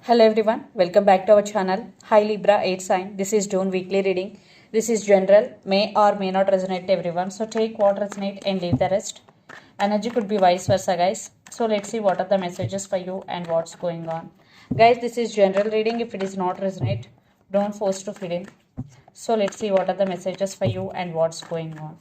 Hello everyone, welcome back to our channel. Hi Libra 8 sign. This is June weekly reading. This is general, may or may not resonate to everyone. So take what resonate and leave the rest. Energy could be vice versa, guys. So let's see what are the messages for you and what's going on. Guys, this is general reading. If it is not resonate, don't force to fit in. So let's see what are the messages for you and what's going on.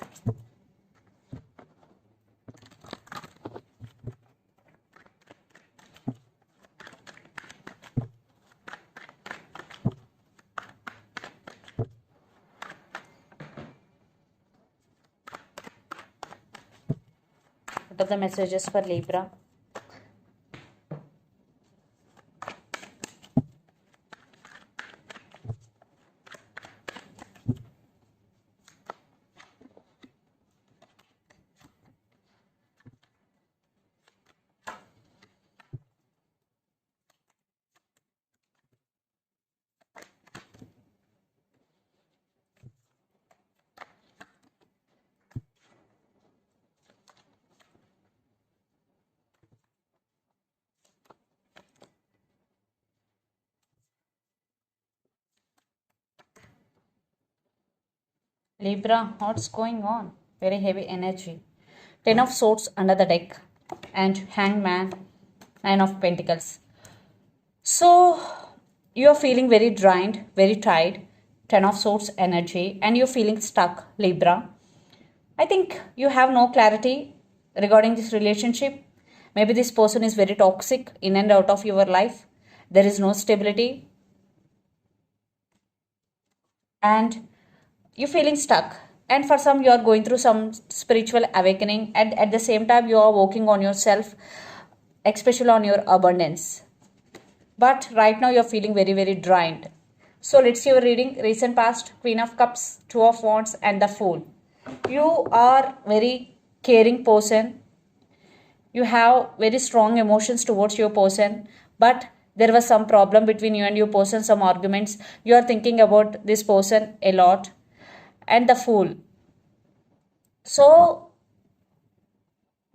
What are the messages for Libra? Libra, what's going on? Very heavy energy. 10 of Swords under the deck and Hangman, 9 of Pentacles. So, you are feeling very drained, very tired. 10 of Swords energy and you're feeling stuck, Libra. I think you have no clarity regarding this relationship. Maybe this person is very toxic in and out of your life. There is no stability. And you're feeling stuck, and for some you are going through some spiritual awakening, and at the same time you are working on yourself, especially on your abundance, but right now you're feeling very drained. So let's see your reading. Recent past, Queen of Cups, Two of Wands and the Fool. You are very caring person. You have very strong emotions towards your person, but there was some problem between you and your person, some arguments. You are thinking about this person a lot. And the Fool. So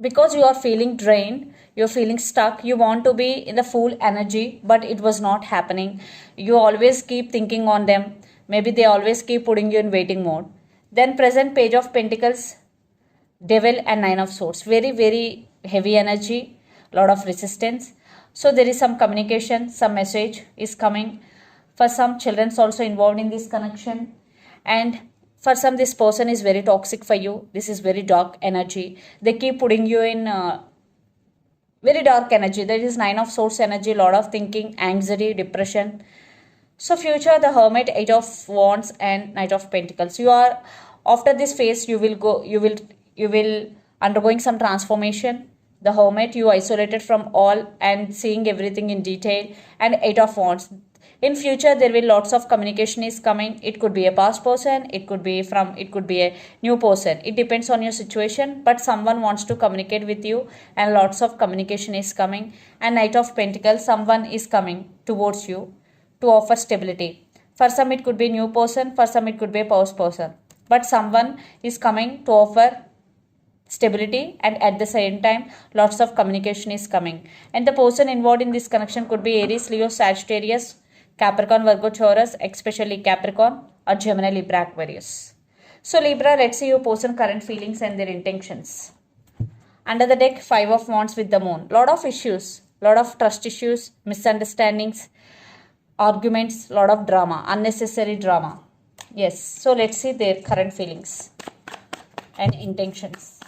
because you are feeling drained, you're feeling stuck, you want to be in the Fool energy, but it was not happening. You always keep thinking on them. Maybe they always keep putting you in waiting mode. Then present, Page of Pentacles, Devil and Nine of Swords. Very heavy energy, lot of resistance. So there is some communication, some message is coming. For some, children's also involved in this connection. And for some, this person is very toxic for you. This is very dark energy. They keep putting you in very dark energy. There is 9 of Swords energy, lot of thinking, anxiety, depression. So future, the Hermit, 8 of Wands and Knight of Pentacles. You are, after this phase, you will undergoing some transformation. The Hermit, you isolated from all and seeing everything in detail. And 8 of Wands. In future, there will lots of communication is coming. It could be a past person, it could be a new person. It depends on your situation, but someone wants to communicate with you and lots of communication is coming. And Knight of Pentacles, someone is coming towards you to offer stability. For some, it could be a new person, for some, it could be a past person. But someone is coming to offer stability, and at the same time lots of communication is coming. And the person involved in this connection could be Aries, Leo, Sagittarius, Capricorn, Virgo, Taurus, especially Capricorn, or Gemini, Libra, Aquarius. So Libra, let's see your person current feelings and their intentions. Under the deck, 5 of Wands with the Moon. Lot of issues, lot of trust issues, misunderstandings, arguments, lot of drama, unnecessary drama. Yes, so let's see their current feelings and intentions.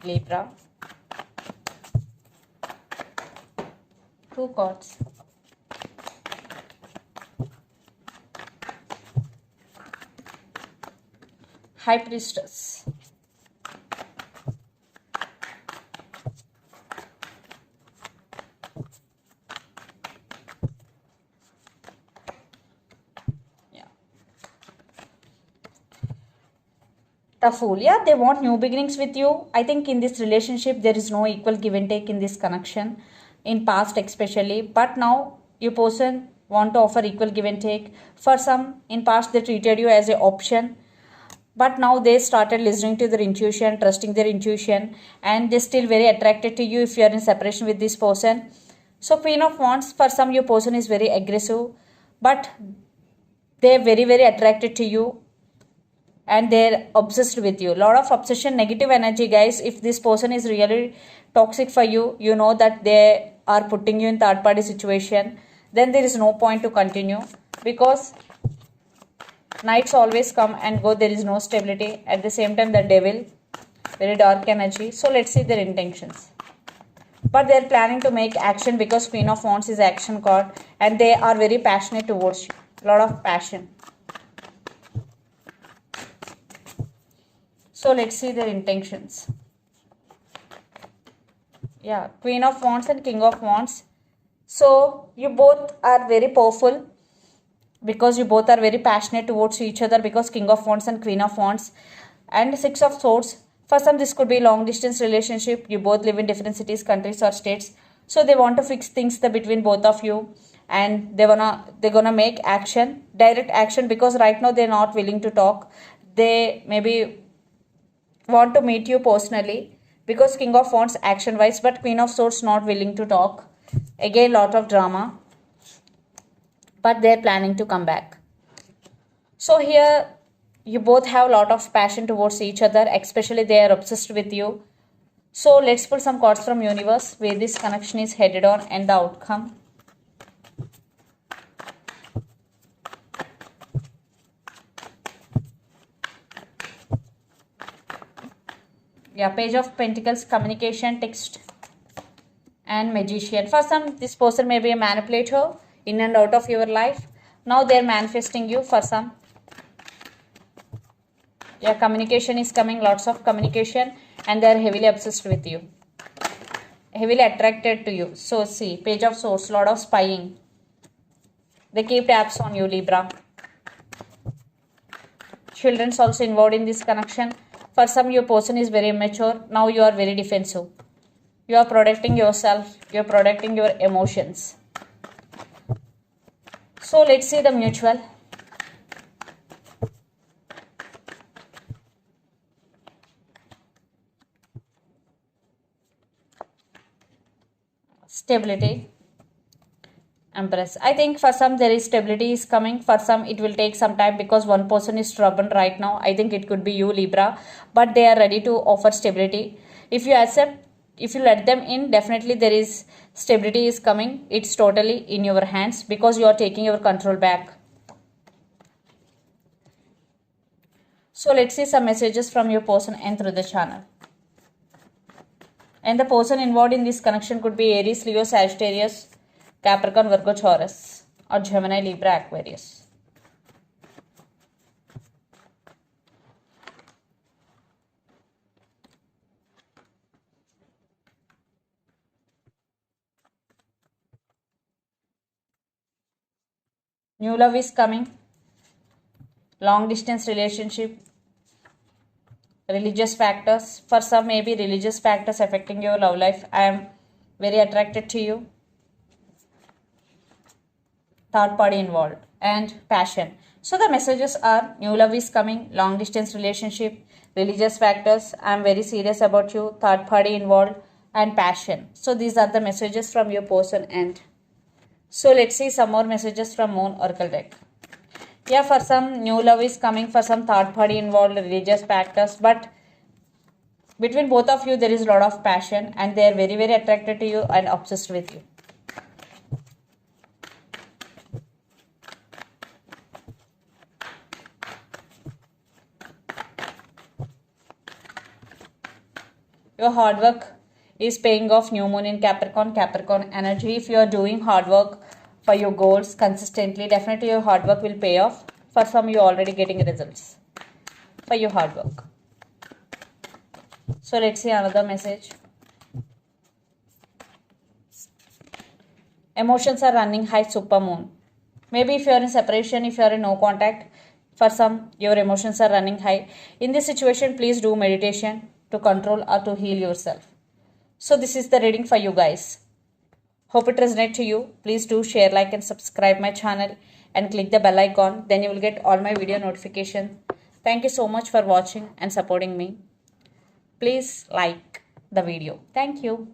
Libra. 2 cards. High Priestess. Yeah. The Fool. Yeah, they want new beginnings with you. I think in this relationship, there is no equal give and take in this connection. In past especially, but now your person want to offer equal give and take. For some, in past they treated you as an option, but now they started listening to their intuition, trusting their intuition, and they're still very attracted to you if you are in separation with this person. So Queen of Wands, for some your person is very aggressive, but they're very very attracted to you and they're obsessed with you. Lot of obsession, negative energy, guys. If this person is really toxic for you, you know that they are putting you in third party situation, then there is no point to continue, because nights always come and go, there is no stability. At the same time, the devil, very dark energy. So let's see their intentions. But they are planning to make action, because Queen of Wands is action card and they are very passionate towards you. Lot of passion. So let's see their intentions. Yeah, Queen of Wands and King of Wands. So you both are very powerful, because you both are very passionate towards each other, because King of Wands and Queen of Wands. And Six of Swords. For some, this could be long distance relationship. You both live in different cities, countries, or states. So they want to fix things between both of you, and they're gonna make action, direct action, because right now they're not willing to talk. They maybe want to meet you personally, because King of Wands action wise, but Queen of Swords not willing to talk. Again, lot of drama, but they're planning to come back. So here you both have a lot of passion towards each other, especially they are obsessed with you. So let's pull some cards from universe, where this connection is headed on and the outcome. Yeah, Page of Pentacles, communication, text, and Magician. For some, this person may be a manipulator in and out of your life. Now they're manifesting you. For some, yeah, communication is coming, lots of communication, and they're heavily obsessed with you, heavily attracted to you. So see, Page of Swords, lot of spying. They keep tabs on you, Libra. Children's also involved in this connection. For some, your person is very immature. Now you are very defensive. You are protecting yourself. You are protecting your emotions. So let's see the mutual. Stability. Empress. I think for some there is stability is coming. For some it will take some time, because one person is stubborn right now. I think it could be you, Libra, but they are ready to offer stability. If you accept, if you let them in, definitely there is stability is coming. It's totally in your hands, because you are taking your control back. So let's see some messages from your person and through the channel. And the person involved in this connection could be Aries, Leo, Sagittarius, Capricorn, Virgo, Taurus, or Gemini, Libra, Aquarius. New love is coming. Long distance relationship. Religious factors. For some, maybe religious factors affecting your love life. I am very attracted to you. Third party involved, and passion. So the messages are: new love is coming, long distance relationship, religious factors, I am very serious about you, third party involved, and passion. So these are the messages from your person. And so let's see some more messages from Moon Oracle deck. Yeah, for some new love is coming, for some third party involved, religious factors, but between both of you there is a lot of passion, and they are very very attracted to you and obsessed with you. Your hard work is paying off. New moon in Capricorn, Capricorn energy. If you are doing hard work for your goals consistently, definitely your hard work will pay off. For some, you are already getting results for your hard work. So let's see another message. Emotions are running high, super moon. Maybe if you are in separation, if you are in no contact, for some, your emotions are running high. In this situation, please do meditation to control or to heal yourself. So this is the reading for you guys. Hope it resonates to you. Please do share, like, and subscribe my channel and click the bell icon. Then you will get all my video notification. Thank you so much for watching and supporting me. Please like the video. Thank you.